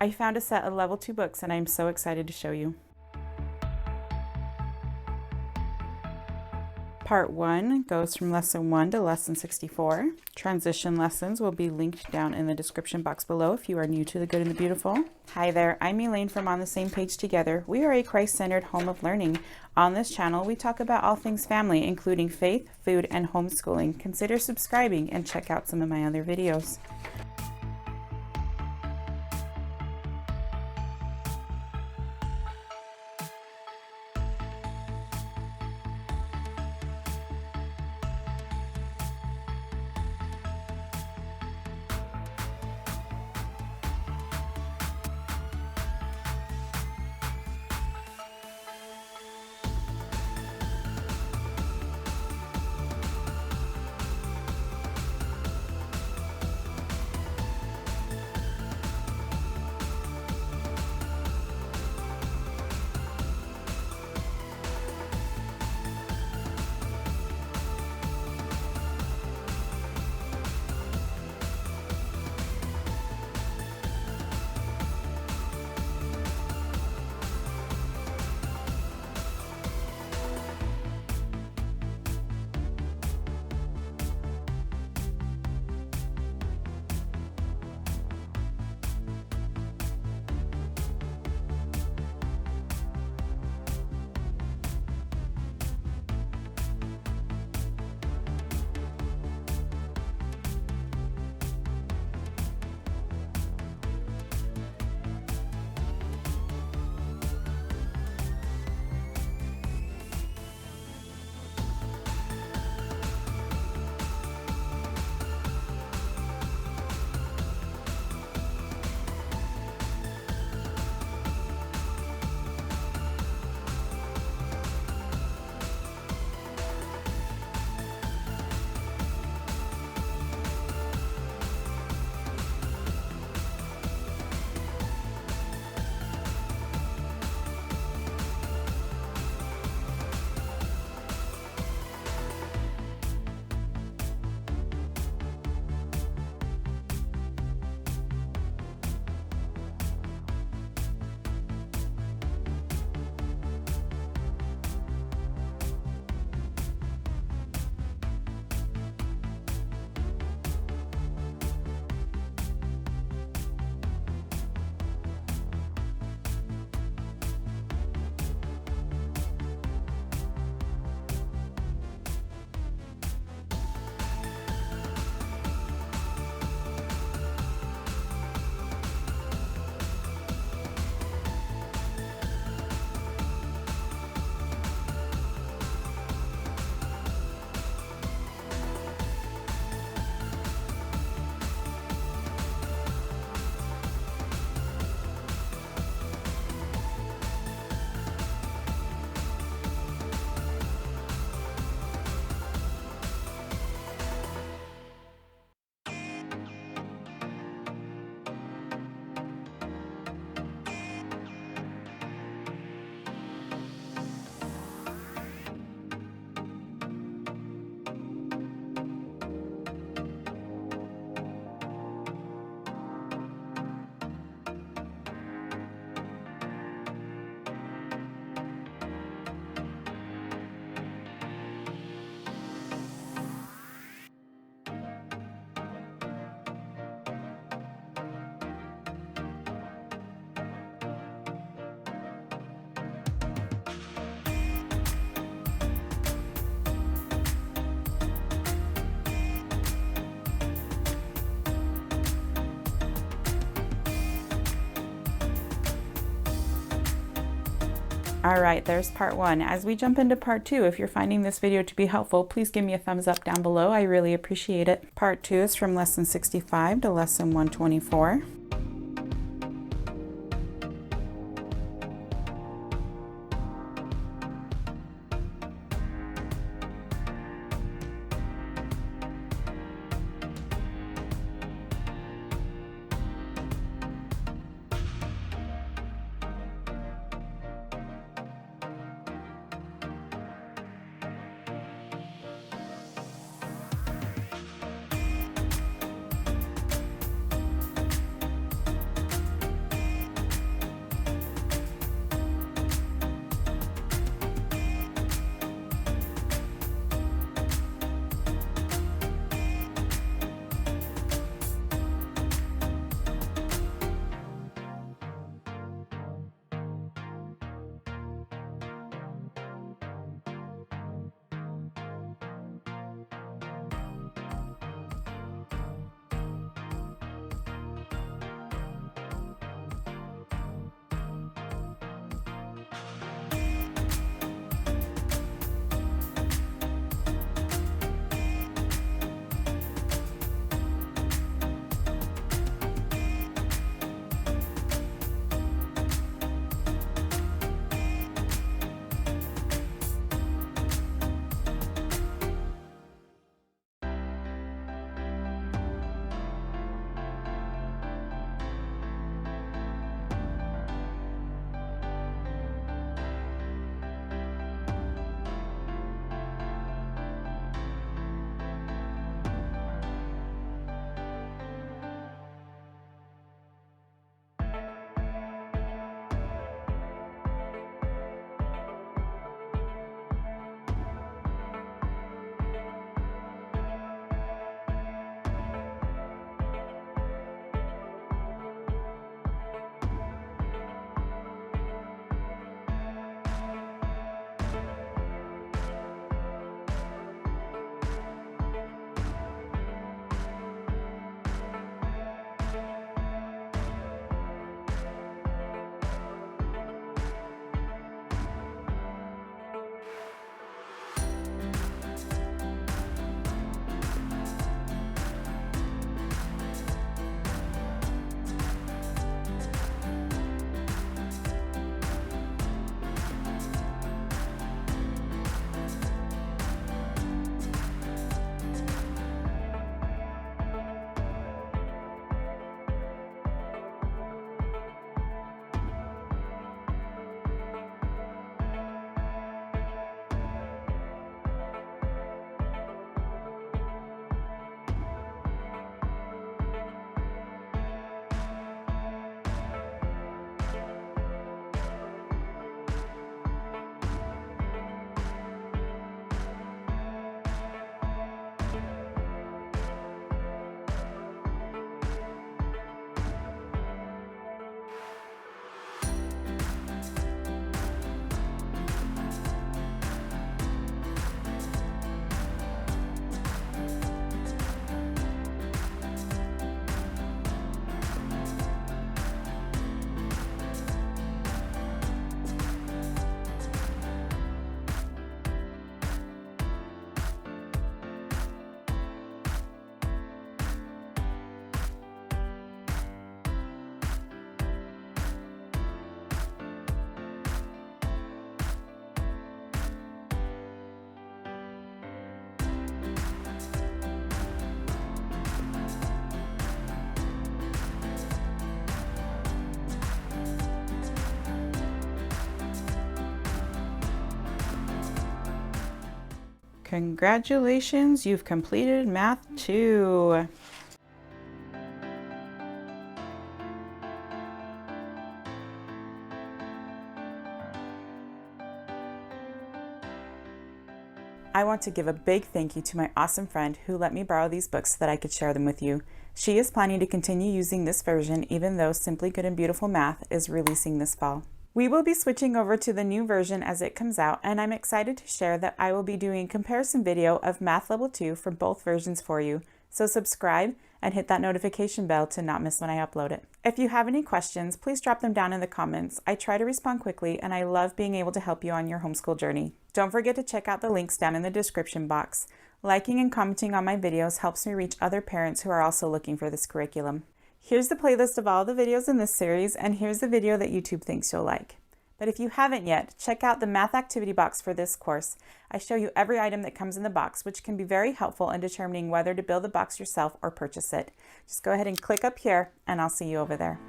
I found a set of level 2 books and I'm so excited to show you. Part 1 goes from lesson 1 to lesson 64. Transition lessons will be linked down in the description box below if you are new to the good and the beautiful. Hi there, I'm Elaine from On the Same Page Together. We are a Christ-centered home of learning. On this channel, we talk about all things family, including faith, food, and homeschooling. Consider subscribing and check out some of my other videos. All right, there's part 1. As we jump into part 2, if you're finding this video to be helpful, please give me a thumbs up down below. I really appreciate it. Part 2 is from lesson 65 to lesson 124. Congratulations, you've completed Math 2. I want to give a big thank you to my awesome friend who let me borrow these books so that I could share them with you. She is planning to continue using this version even though Simply Good and Beautiful Math is releasing this fall. We will be switching over to the new version as it comes out, and I'm excited to share that I will be doing a comparison video of Math Level 2 for both versions for you. So subscribe and hit that notification bell to not miss when I upload it. If you have any questions, please drop them down in the comments. I try to respond quickly, and I love being able to help you on your homeschool journey. Don't forget to check out the links down in the description box. Liking and commenting on my videos helps me reach other parents who are also looking for this curriculum. Here's the playlist of all the videos in this series, and here's the video that YouTube thinks you'll like. But if you haven't yet, check out the math activity box for this course. I show you every item that comes in the box, which can be very helpful in determining whether to build the box yourself or purchase it. Just go ahead and click up here, and I'll see you over there.